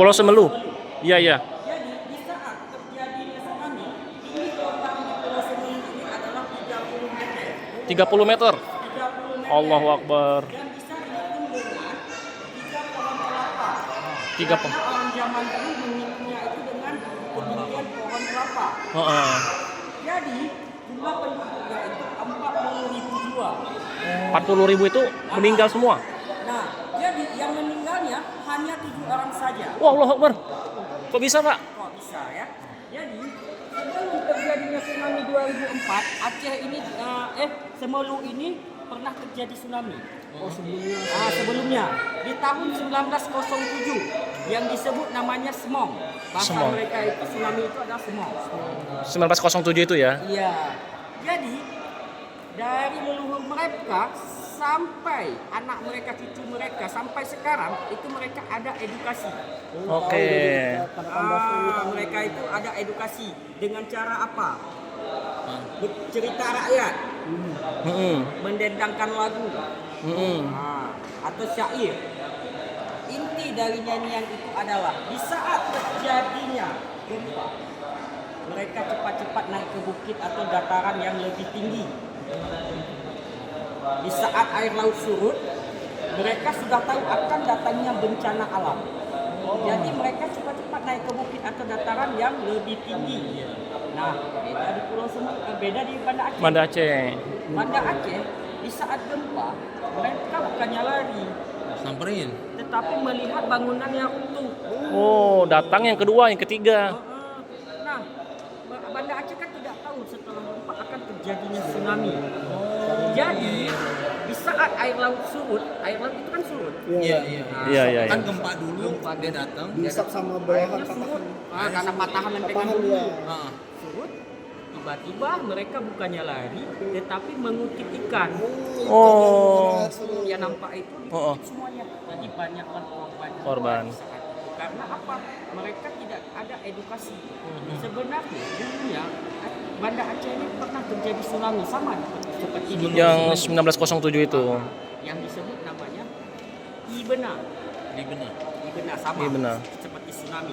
Pulau Semelu. Iya, iya. Jadi di saat terjadinya tsunami, tinggi gelombang di Pulau Semelu ini adalah 30 meter. 30 meter. 30 meter. Allahu Akbar. Dan bisa dihitung dengan 3 pohon kelapa. Tiga Karena orang zaman dulu menghitungnya itu dengan ketinggian pohon kelapa. Heeh. Jadi jumlah penduduknya itu 40.000 jiwa. 40.000 itu meninggal semua. Nah, jadi yang meninggalnya hanya 7 orang saja. Wah, Allahu Akbar. Kok bisa, Pak? Kok bisa ya? Jadi sebelum terjadinya tsunami 2004, Aceh ini Semelu ini pernah terjadi tsunami. Oh sebelumnya. Sebelumnya di tahun 1907 yang disebut namanya Semong. Bahasa Semong. mereka itu tsunami itu adalah Semong. 1907 itu ya. Iya. Jadi dari leluhur mereka sampai anak mereka, cucu mereka sampai sekarang itu mereka ada edukasi. Oke. Mereka itu ada edukasi dengan cara apa? Bercerita rakyat, Heeh. mendendangkan lagu, Heeh. atau syair. Inti dari nyanyian itu adalah di saat terjadinya gempa, mereka cepat-cepat naik ke bukit atau dataran yang lebih tinggi. Di saat air laut surut, mereka sudah tahu akan datangnya bencana alam. Jadi mereka cepat-cepat naik ke bukit atau dataran yang lebih tinggi. Nah, beda di Pulau Semelu, beda di Banda Aceh. Banda Aceh. Banda Aceh di saat gempa, mereka bukannya lari, Samperin. tetapi melihat bangunan yang utuh. Oh, datang yang kedua, yang ketiga. Nah, Banda Aceh kan tidak tahu setelah gempa akan terjadinya tsunami. Jadi di saat air laut surut, air laut itu kan surut. Iya, iya. Iya, iya, iya. Kan gempa dulu, dia datang. Dihisap sama bawahan Airnya surut, patahan. karena patahan lempeng Patahan dulu. dia. Ah, Surut, tiba-tiba mereka bukannya lari, tetapi mengutip ikan. Oh. Yang nampak itu Oh, oh. dikutip semuanya. Jadi banyaklah korban. Korban. Di saat itu. Karena apa? Mereka tidak ada edukasi. Sebenarnya dulunya Banda Aceh ini pernah terjadi tsunami sama seperti di Yang 1907 itu. yang disebut namanya Ibena. di benar. Ibena sama Ibena. seperti tsunami.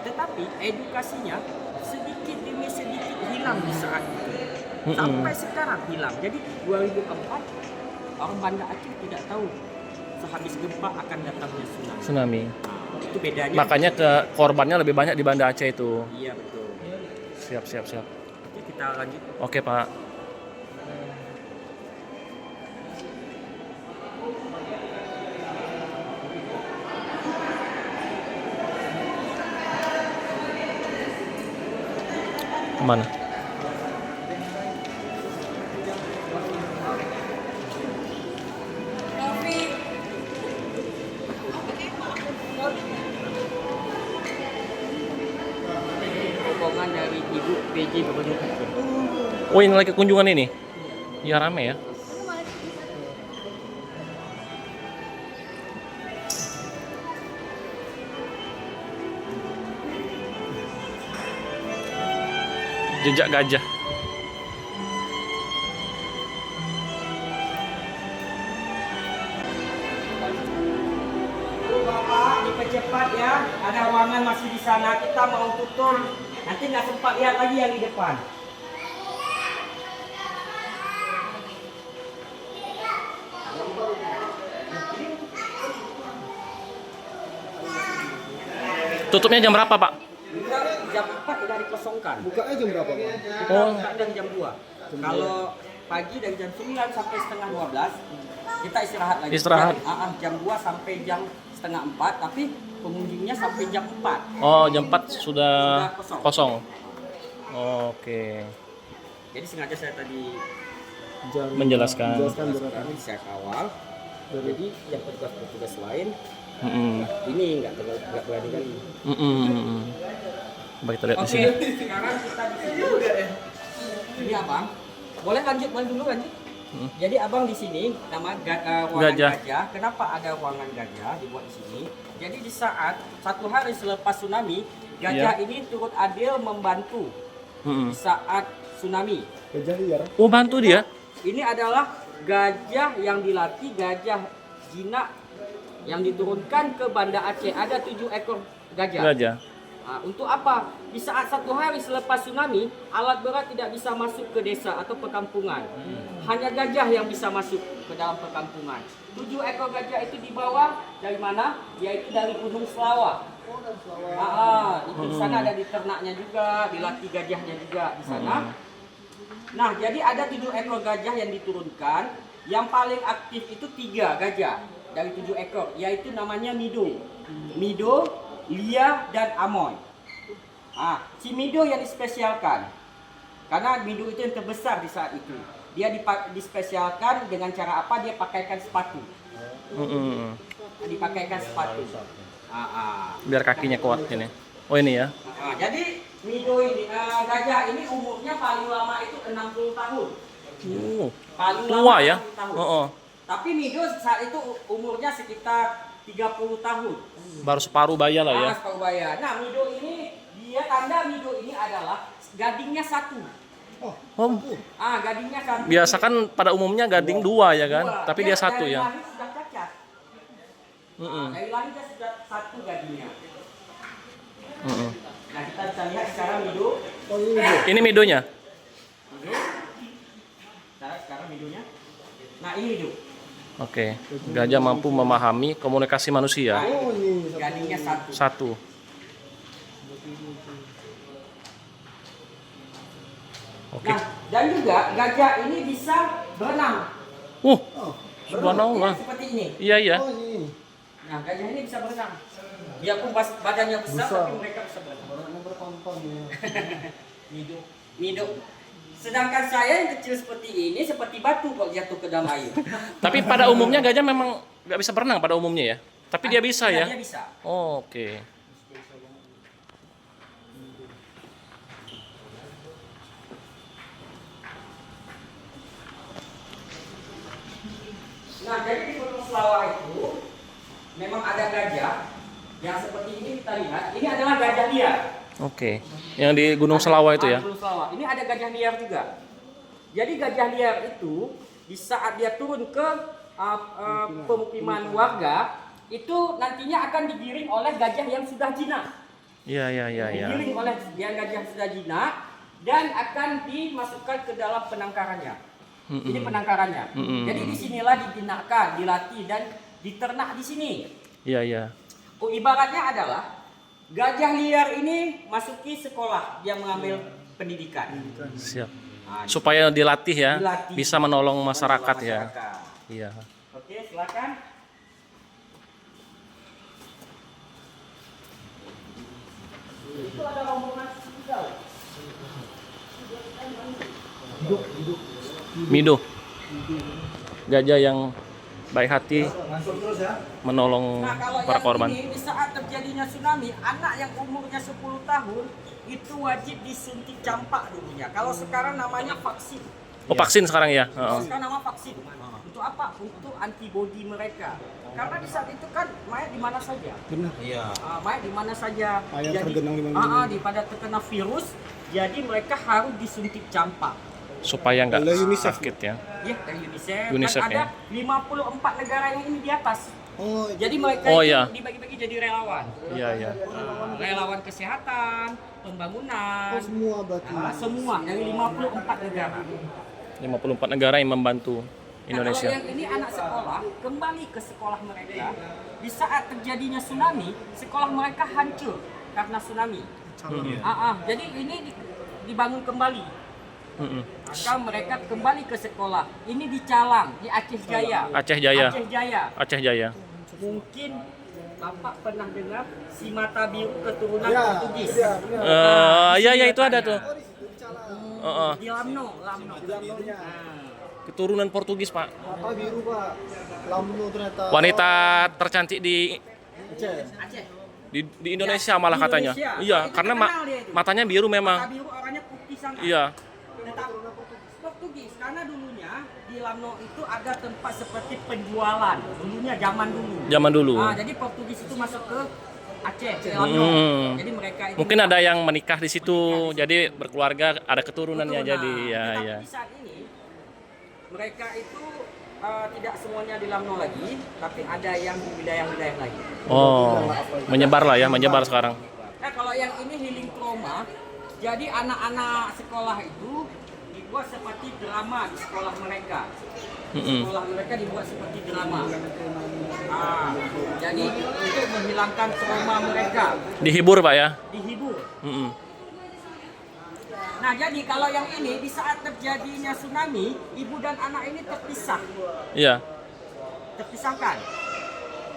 Tetapi edukasinya sedikit demi sedikit hilang di saat itu. Sampai sekarang hilang. Jadi 2004 orang Banda Aceh tidak tahu sehabis gempa akan datangnya tsunami. Tsunami. Itu bedanya. Makanya ke korbannya lebih banyak di Banda Aceh itu. Iya betul. Siap, siap, siap. Oke, kita lanjut. Oke, Pak. Kemana? Rombongan dari Ibu PJ Gubernur Aceh. Oh, ini lagi kunjungan ini? Ya rame ya. Jejak gajah. Bapak, dipercepat ya. Ada ruangan masih di sana. Kita mau tutur. Nanti nggak sempat lihat lagi yang di depan. Tutupnya jam berapa, Pak? Jam 4 sudah dikosongkan. Bukanya jam berapa, Bang? Kita buka dari jam 2. Kalau pagi dari jam 9 sampai setengah 12 kita istirahat lagi. Istirahat. Jam 2 sampai jam setengah 4, tapi pengunjungnya sampai jam 4. Oh, jam 4 sudah Sudah kosong. Oke. Jadi sengaja saya tadi Menjelaskan. gerakan. saya kawal. Jadi yang petugas-petugas lain Mm-mm. ini nggak berani lagi. Mm-mm. Baik, kita lihat di Oke, sini. sekarang kita di sini. Ini abang, boleh lanjut dulu lanjut. Jadi abang di sini nama ruangan Gajah. gajah. Kenapa ada ruangan gajah dibuat di sini? Jadi di saat satu hari selepas tsunami, gajah ini turut adil membantu Mm-mm. di saat tsunami. Gajah liar. Oh, bantu dia? Ini adalah gajah yang dilatih, gajah jinak yang diturunkan ke Banda Aceh ada 7 ekor gajah. Gajah. Nah, untuk apa? Di saat 1 hari selepas tsunami, alat berat tidak bisa masuk ke desa atau perkampungan. Hanya gajah yang bisa masuk ke dalam perkampungan. 7 ekor gajah itu dibawa dari mana? Yaitu dari Gunung Selawah. Itu di sana ada di ternaknya juga, dilatih gajahnya juga di sana. Nah, jadi ada 7 ekor gajah yang diturunkan. Yang paling aktif itu 3 gajah dari 7 ekor, yaitu namanya Mido, Lia, dan Amoy. Si Mido yang dispesialkan, karena Mido itu yang terbesar di saat itu. Dia dispesialkan dengan cara apa? Dia pakaikan sepatu. Dipakaikan sepatu. Biar kakinya kuat ini. Oh ini ya. Jadi Mido ini, gajah ini umurnya paling lama itu 60 tahun. Paling Tua lama ya. 60 tahun. Tapi Mido saat itu umurnya sekitar 30 tahun. Baru separuh baya lah ya. Separuh baya. Nah, Mido ini, tanda Mido ini adalah gadingnya 1. Gadingnya 1. Biasa kan pada umumnya gading 2 ya kan, tapi dia 1 dari ya. lahir sudah cacat. Dari lahir dia sudah 1 gadingnya. Nah, kita bisa lihat sekarang Mido. Ini midonya. Sekarang Midonya. Nah, ini Mido. Oke. Gajah mampu memahami komunikasi manusia. Gadingnya 1. 1. Oke. Nah, dan juga gajah ini bisa berenang. Subhanallah. Seperti ini. Iya. Nah, gajah ini bisa berenang. Biarpun badannya besar, tapi mereka bisa berenang. Mido. Sedangkan saya yang kecil seperti ini, seperti batu kalau jatuh ke dalam air. Tapi pada umumnya gajah memang nggak bisa berenang pada umumnya ya. Tapi dia bisa ya. Dia bisa. Oh, oke. Nah, jadi di Gunung Selawah itu memang ada gajah yang seperti ini kita lihat. Ini adalah gajah liar. Oke. Yang di Gunung Selawah itu ya. Gunung Selawah. Ini ada gajah liar juga. Jadi gajah liar itu di saat dia turun ke pemukiman warga, itu nantinya akan digiring oleh gajah yang sudah jinak. Iya. Digiring oleh yang gajah sudah jinak dan akan dimasukkan ke dalam penangkarannya. Ini penangkarannya. Jadi disinilah dijinakkan, dilatih dan diternak di sini. Iya. Ibaratnya adalah gajah liar ini masuki sekolah, dia mengambil pendidikan. Siap. Supaya dilatih ya, Dilatih. bisa menolong masyarakat ya. Iya. Oke, silakan. Itu ada rombongan segala. Mido. Gajah yang baik hati menolong Nah, kalau para yang korban. ini di saat terjadinya tsunami, anak yang umurnya 10 tahun itu wajib disuntik campak dulunya. Kalau sekarang namanya vaksin. Oh, vaksin sekarang ya. Sekarang nama vaksin. Untuk apa? Untuk antibodi mereka. Karena di saat itu kan mayat di mana saja. Iya. Mayat di mana saja. Mayat tergenang di mana-mana. Pada terkena virus, jadi mereka harus disuntik campak. Supaya nggak Oleh UNICEF. sakit ya. Ya, dari UNICEF. UNICEF Dan ada ya. 54 negara yang ini di atas. Oh, Jadi mereka Oh, itu iya. dibagi-bagi jadi relawan. Iya. Relawan kesehatan, pembangunan, semua berarti. semua dari 54 negara. 54 negara yang membantu Indonesia. Nah, kalau yang ini anak sekolah kembali ke sekolah mereka di saat terjadinya tsunami, sekolah mereka hancur karena tsunami. Jadi ini dibangun kembali. Maka mereka kembali ke sekolah. Ini di Calang, di Aceh Jaya. Aceh Jaya. Aceh Jaya. Mungkin Bapak pernah dengar si mata biru keturunan Portugis. Ya itu ada tuh. Di Lamno. Keturunan Portugis, Pak. Mata biru, Pak. Lamno ternyata. Wanita tercantik di Aceh. di Indonesia malah Di katanya. Indonesia. Iya, Itu karena terkenal dia itu. matanya biru Mata memang. biru orangnya putih sangat. Iya. Tetapi Portugis karena dulunya di Lamno itu ada tempat seperti penjualan. Dulunya zaman dulu. Zaman dulu. Jadi Portugis itu masuk ke Aceh, ke Lamno. Jadi mereka itu Mungkin ada yang menikah di situ, jadi berkeluarga, ada keturunannya Betul, jadi nah, ya. Tetapi di saat ini mereka itu tidak semuanya di Lamno lagi, tapi ada yang di wilayah-wilayah lain. Oh, menyebar lah ya, menyebar sekarang. Nah, kalau yang ini healing trauma, jadi anak-anak sekolah itu dibuat seperti drama di sekolah mereka. Sekolah mereka dibuat seperti drama. Jadi untuk menghilangkan trauma mereka. Dihibur Pak ya? Dihibur. Mm-mm. Nah, jadi kalau yang ini di saat terjadinya tsunami, ibu dan anak ini terpisah, Iya. terpisahkan.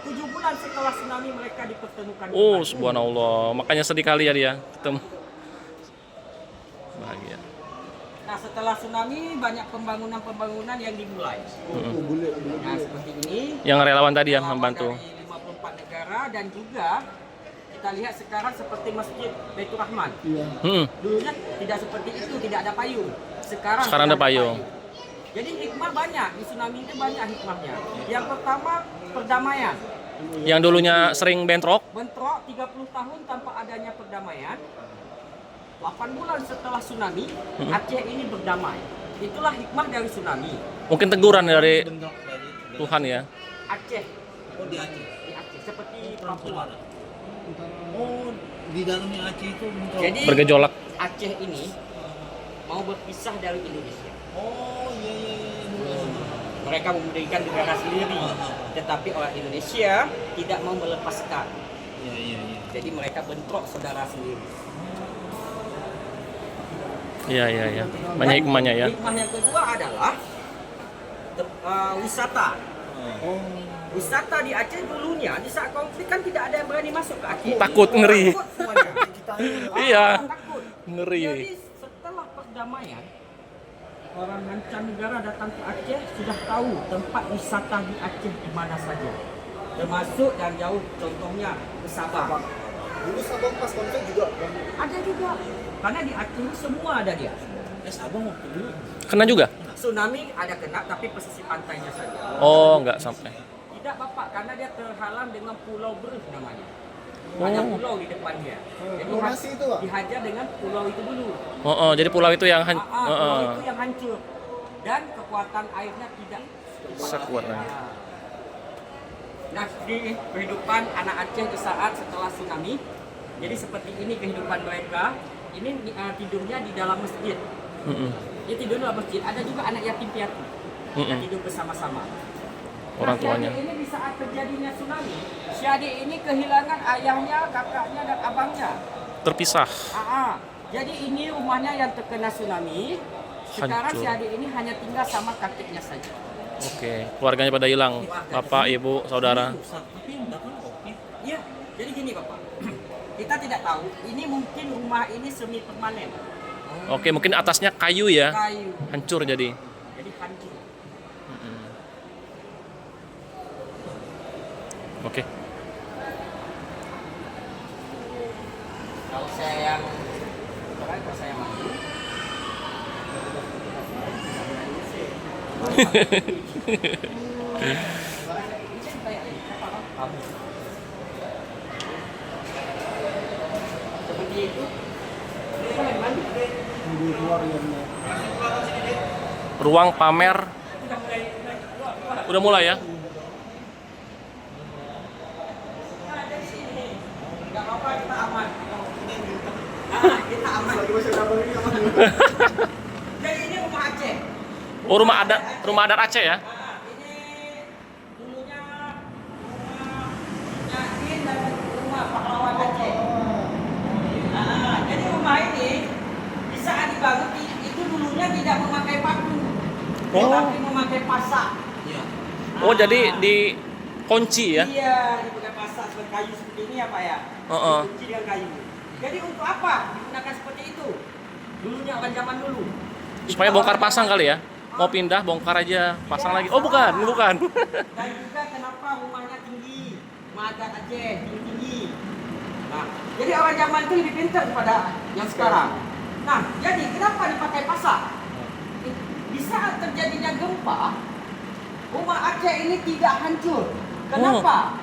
7 bulan setelah tsunami mereka dipertemukan. Oh, kembali. subhanallah. Makanya sedih kali ya dia ketemu. Bahagia. Nah, setelah tsunami banyak pembangunan-pembangunan yang dimulai. Nah, seperti ini. Yang relawan tadi ya Relawan membantu. Dari 54 negara dan juga kita lihat sekarang seperti Masjid Baitur Rahman. Dulunya tidak seperti itu, tidak ada payung. Sekarang Sekarang ada sudah payung. Jadi hikmah banyak, di tsunami itu banyak hikmahnya. Yang pertama, perdamaian. Yang dulunya sering bentrok. Bentrok 30 tahun tanpa adanya perdamaian. 8 bulan setelah tsunami, Aceh ini berdamai. Itulah hikmah dari tsunami. Mungkin teguran dari Bentrok dari Tuhan ya. Aceh, Oh di Aceh. di Aceh seperti Papua. Oh di dalamnya Aceh itu bentrok. Jadi Bergejolak. Aceh ini mau berpisah dari Indonesia. Oh iya iya iya. Mereka mendirikan negara sendiri, tetapi orang Indonesia tidak mau melepaskan. Iya iya iya. Jadi mereka bentrok saudara sendiri. Iya iya iya. Banyak hikmahnya ya. Hikmah yang kedua adalah wisata. Wisata di Aceh dulunya di saat konflik kan tidak ada yang berani masuk ke Aceh. Takut, ngeri. Takut semuanya. Iya. Takut. Ngeri. Jadi setelah perdamaian, orang mancanegara datang ke Aceh sudah tahu tempat wisata di Aceh di mana saja. Termasuk yang jauh, contohnya ke Sabah. Dulu Sabang pas konflik juga. Ada juga. Karena di Aceh ini semua ada dia. Sabang waktu dulu. Kena juga? Tsunami ada kena, tapi pesisir pantainya saja. Oh, nggak sampai. Tidak Bapak, karena dia terhalang dengan Pulau Berus namanya. Ada pulau di depan dia. Jadi Lokasi itu, Pak? dihajar dengan pulau itu dulu. Oh, jadi pulau itu yang Pulau itu yang hancur. Dan kekuatan airnya tidak sekuatnya. Nah, di kehidupan anak Aceh di saat setelah tsunami, jadi seperti ini kehidupan mereka. Ini tidurnya di dalam masjid. Dia tidur di dalam masjid. Ada juga anak yatim piatu yang tidur bersama-sama. Orang tuanya. Si adik ini di saat terjadinya tsunami, si adik ini kehilangan ayahnya, kakaknya, dan abangnya. Terpisah. Jadi ini rumahnya yang terkena tsunami. Sekarang Hancur. si adik ini hanya tinggal sama kakeknya saja. Oke, keluarganya pada hilang. Bapak, ibu, saudara. Tapi yang datang kopi. Iya, jadi gini Bapak. Kita tidak tahu, ini mungkin rumah ini semi permanen. Oke, mungkin atasnya kayu ya. Kayu. Hancur jadi. Jadi hancur. Oke. Kalau saya yang kalau saya maju. Seperti itu. Ruang pamer udah mulai ya. Enggak apa-apa, kita aman. Kita aman. Jadi ini rumah Aceh. Oh, rumah adat Aceh ya. Ini dulunya rumah Nyakin dan rumah pahlawan Aceh. Jadi rumah ini di saat dibangun itu dulunya tidak memakai paku, tetapi memakai pasak. Iya. Oh, jadi di kunci ya. Iya, dipakai pasak seperti kayu seperti ini ya Pak ya. Dikunci dengan kayu. Jadi untuk apa digunakan seperti itu? Dulunya orang zaman dulu. Supaya bongkar pasang kali ya. Mau pindah bongkar aja, pasang lagi. Oh, bukan. Dan juga kenapa rumahnya tinggi, rumah adat Aceh tinggi. Nah, jadi orang zaman itu lebih pintar daripada yang sekarang. Nah, jadi kenapa dipakai pasak? Di saat terjadinya gempa, rumah Aceh ini tidak hancur. Kenapa?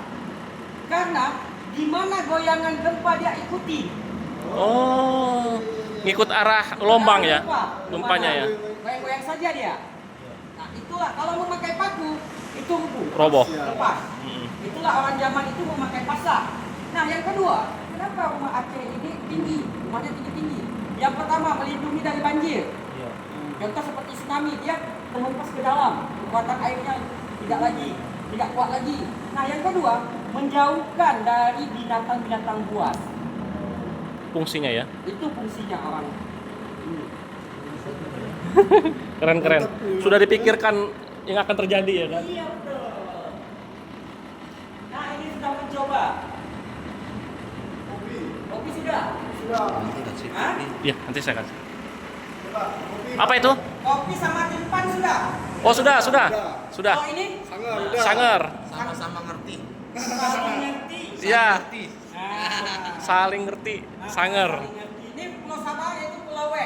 Karena di mana goyangan gempa dia ikuti. Oh, ngikut arah gelombang ya. Gempa, Gempanya ya. Goyang-goyang saja dia. Nah, itu itulah kalau memakai paku itu Roboh. lepas. Itulah orang zaman itu memakai pasak. Nah, yang kedua, kenapa rumah Aceh ini tinggi? Rumahnya tinggi-tinggi. Yang pertama, melindungi dari banjir. Iya. Contoh seperti tsunami, dia terhempas ke dalam. Kekuatan airnya tidak kuat lagi. Nah, yang kedua, menjauhkan dari binatang-binatang buas. Fungsinya ya. Itu fungsinya orang. Keren. Sudah dipikirkan yang akan terjadi ya kan? Iya, betul. Nah, ini sudah mencoba. Kopi sudah? Hah? Iya, nanti saya kasih. Apa itu? Kopi sama timpan sudah? Oh, sudah. Oh, ini? Sanger. Sama-sama ngerti. Saling ngerti. Iya, Nah, saling ngerti. Sanger. saling ngerti. Ini Pulau Sabah yaitu Pulau W.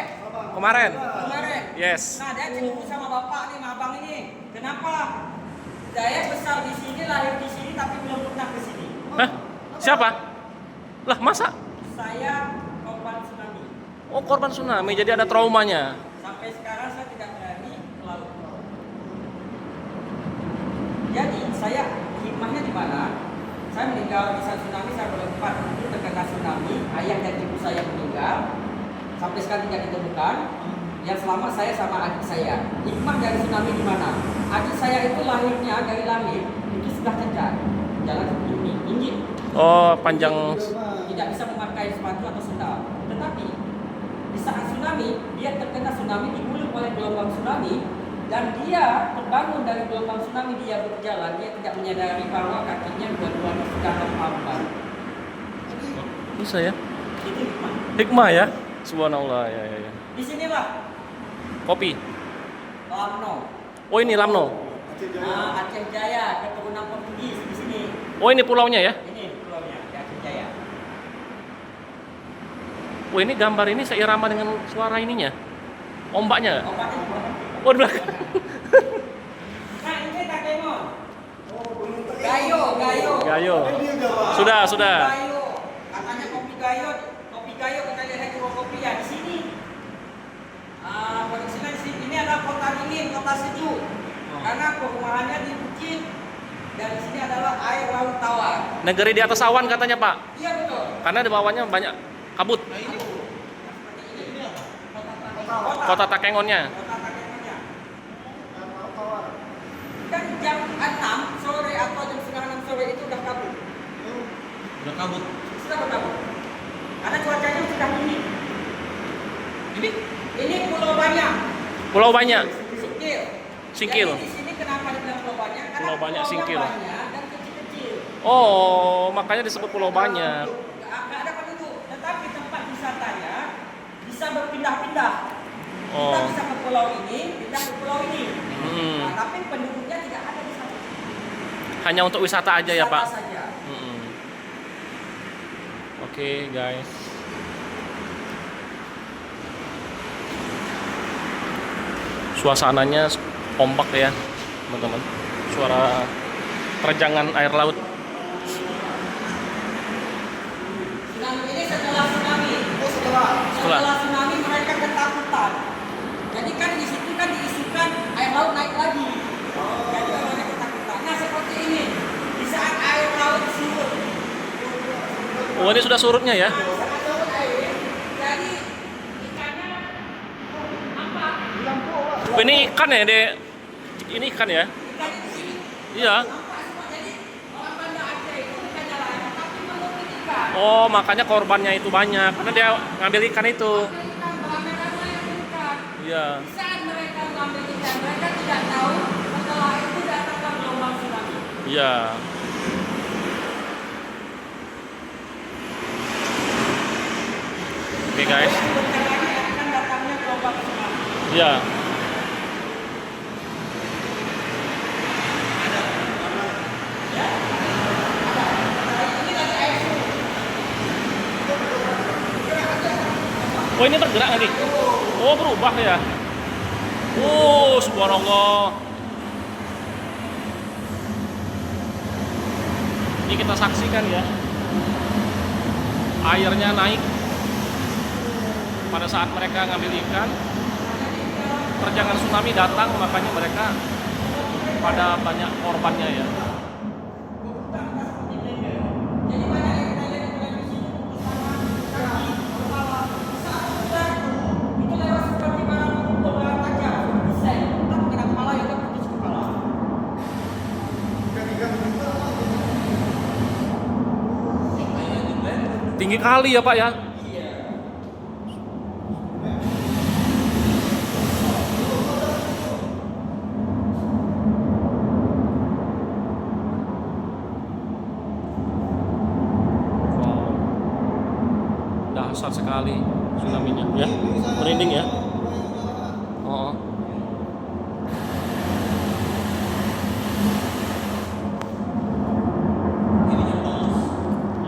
Kemarin. Kemarin. Yes. Nah, dia cerita sama bapak nih, sama abang ini. Kenapa? Saya besar di sini, lahir di sini, tapi belum pernah ke sini. Hah? Siapa? Lah, masa? Saya korban tsunami. Oh, korban tsunami, jadi ada traumanya. Sampai sekarang saya tidak berani ke laut. Jadi saya hikmahnya di mana? Saya meninggal di saat tsunami, saya berempat itu terkena tsunami. Ayah dan ibu saya meninggal. Sampai sekarang tidak ditemukan. Yang selamat saya sama adik saya. Hikmah dari tsunami di mana? Adik saya itu lahirnya dari langit itu sudah cacat. Jalan seperti ini, injit. Oh, panjang. Tidak bisa memakai sepatu atau sendal. Tetapi di saat tsunami, dia terkena tsunami, digulung oleh gelombang tsunami, dan dia terbangun dari gelombang tsunami, dia berjalan, dia tidak menyadari bahwa kakinya dua-duanya sudah terhampar. Bisa ya? Itu hikmah. Hikmah ya? Subhanallah, ya. Di sinilah Kopi. Lamno. Oh, ini Lamno. Aceh Jaya, keturunan Portugis di sini. Oh, ini pulaunya ya? Ini pulaunya di Aceh Jaya. Oh, ini gambar ini seirama dengan suara ininya. Ombaknya. Ombaknya di bawah. Oh, di belakang. Nah, ini Takemon. Gayo. Gayo. Sudah. Gayo. Katanya kopi gayo kita lihat di kopi ya di sini. Kondisinya di sini. Ini adalah kota dingin, kota sejuk. Karena perumahannya di bukit dan di sini adalah air laut tawar. Negeri di atas awan katanya, Pak. Iya betul. Karena di bawahnya banyak kabut. Seperti ini. Kota Takengonnya. Kota Takengonnya. Dan jam 6 sore atau jam setengah 6 sore itu udah kabut. Udah kabut. Sudah berkabut. Karena cuacanya sudah dingin. Ini pulau banyak. Pulau banyak. Singkil. Singkil. Jadi di sini kenapa dibilang pulau banyak? Karena Pulau banyak, pulaunya singkil. banyak dan kecil-kecil. Oh, makanya disebut pulau banyak. Nggak ada penduduk, tetapi tempat wisatanya bisa berpindah-pindah. Kita Oh. bisa ke pulau ini, pindah ke pulau ini. Hmm. Nah, tapi penduduknya tidak ada di sana. Hanya untuk wisata aja ya, Pak. Wisata saja. Oke, guys. Suasananya ombak ya, teman-teman. Suara terjangan air laut. Tsunami ini setelah tsunami. Setelah. Setelah tsunami mereka ketakutan. Jadi kan di situ kan diisukan air laut naik lagi. Jadi mereka ketakutan. Nah seperti ini. Di saat air laut surut. Oh, ini sudah surutnya ya? Di saat surut air. Jadi ikannya apa? Oh, ini ikan ya, Dek? Ini ikan ya? Ikannya di sini. Iya. Nampak semua. Jadi orang Banda Aceh itu bukan nelayan, tapi menukik ikan. Oh, makanya korbannya itu banyak. Karena dia ngambil ikan itu. Ikan beramai-ramai yang ikan. Iya. Di saat mereka mengambil ikan, mereka tidak tahu setelah itu datanglah gelombang tsunami. Iya. Oke, guys. Bentar lagi akan datangnya gelombang tsunami. Iya. Ini lagi air surut. Oh, ini bergerak nanti? Oh, berubah ya? Oh, subhanallah. Ini kita saksikan ya. Airnya naik pada saat mereka ngambil ikan. Terjangan tsunami datang, makanya mereka pada banyak korbannya ya. Jadi banyak yang kita lihat di televisi itu bersama kaki ke bawah. Saat hujan itu lewat seperti barang bola tajam, bisa tak kena kepala ya kan putus kepala. Tinggi kali ya Pak ya. Wow. Dahsyat sekali tsunami-nya ya. Merinding ya. Oh.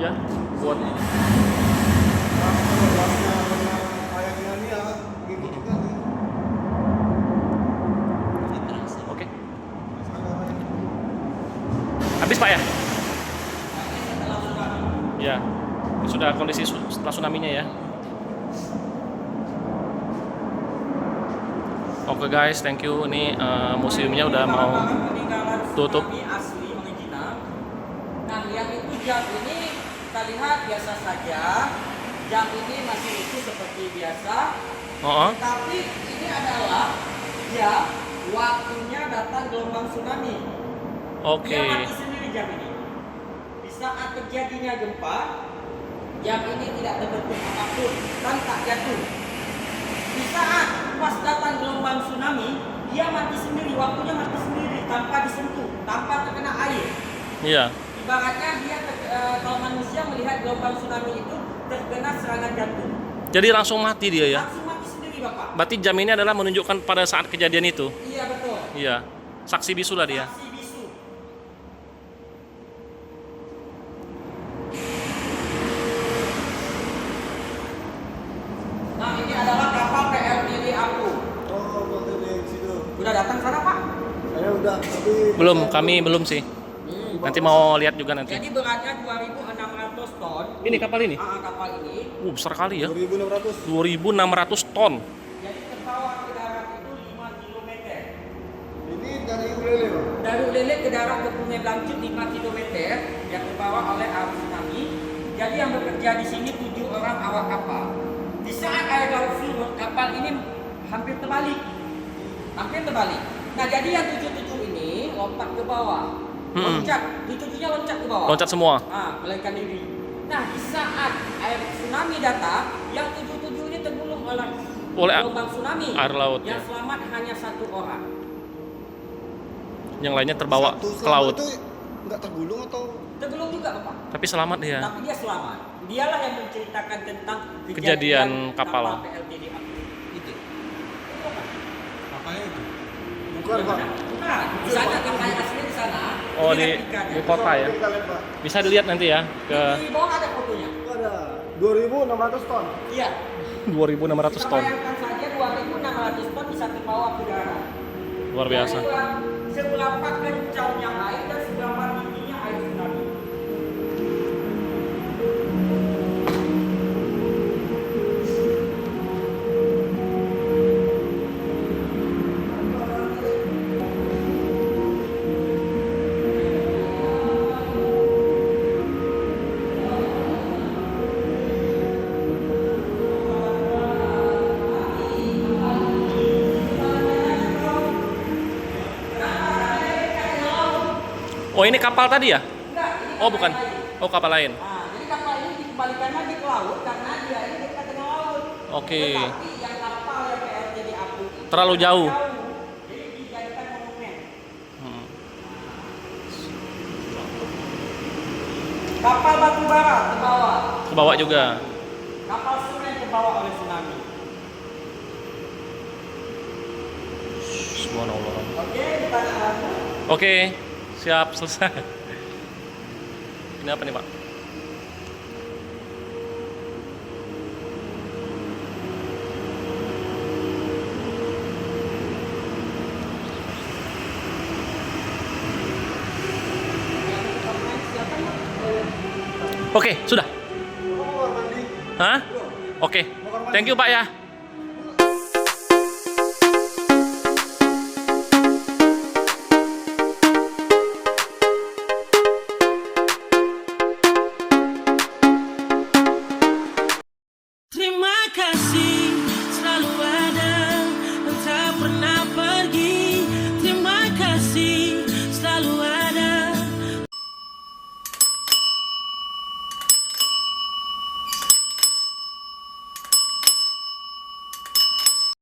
Ya, buat oke. Habis Pak ya? Ya. Ini sudah kondisi setelah tsunami-nya ya. Oke guys, thank you. Ini museumnya udah mau Peninggalan tutup. tsunami asli original. Nah, yang itu jam ini kita lihat biasa saja. Jam ini masih utuh seperti biasa. Oh, Tapi ini adalah jam waktunya datang gelombang tsunami. oke. Dia mati sendiri jam ini. Di saat terjadinya gempa, jam ini tidak terbentuk apapun dan tak jatuh. Di saat pas datang gelombang tsunami, dia mati sendiri, waktunya mati sendiri tanpa disentuh, tanpa terkena air. Iya. Ibaratnya dia kalau manusia melihat gelombang tsunami itu terkena serangan jantung, Jadi langsung mati dia ya. langsung mati sendiri Bapak. Berarti jam ini adalah menunjukkan pada saat kejadian itu. Iya betul. Iya. Saksi bisu lah dia. Saksi bisu. Nah ini adalah kapal PLTD aku. Oh, waktu di situ. Udah datang sana Pak? Saya udah, tapi Belum, kami belum sih. Nanti mau lihat juga nanti. Jadi beratnya 2.600 ton. Ini kapal ini? Kapal ini. Besar kali ya. 2.600. 2.600 ton. Jadi terbawa ke darat itu 5 km. Ini dari Ulele, Pak. Dari Ulele ke darat ke Sungai Blancut 5 km yang terbawa oleh arus tsunami. Jadi yang bekerja di sini 7 orang awak kapal. Di saat air laut surut, kapal ini hampir terbalik. Hampir terbalik. Nah, jadi yang 77 ini lompat ke bawah. Loncat, 7-nya loncat ke bawah. Loncat semua. Melarikan diri. Nah, di saat air tsunami datang, yang 77 ini tergulung oleh gelombang tsunami. air laut, Yang ya. selamat hanya 1 orang. Yang lainnya terbawa Satu ke laut. Itu nggak tergulung atau? Tergulung juga, Bapak. Tapi selamat dia. Tapi dia selamat. Dialah yang menceritakan tentang Kejadian kapal. PLTD aku. Itu. Apanya itu? Bukan, Pak. Nah, di sana kapal asli di sana. Oh, Ini di replikannya. kota ya. Kita lihat, Pak. Bisa dilihat nanti ya ke Di bawah ada fotonya. Itu ada 2.600 ton. Iya. 2.600 Kita ton. bayangkan saja 2.600 ton bisa terbawa ke darat. Luar biasa. Seberapa kencangnya air dan seberapa tingginya air tsunami. Oh, ini kapal tadi ya? Enggak, ini Oh, kapal bukan. lain. Oh, kapal lain. Nah, jadi kapal ini dikembalikan lagi ke laut karena dia ini dekat dengan laut. Oke. Tetapi yang kapal yang PLTD aku ini Terlalu jauh. Jadi dijadikan monumen. Hmm. Kapal batu bara terbawa. Ke bawah juga. Kapal semen terbawa oleh tsunami. Subhanallah. Oke, kita lagi. Oke, siap, selesai. Ini apa nih, Pak? Oke, sudah. Hah? Oke. Thank you, Pak ya.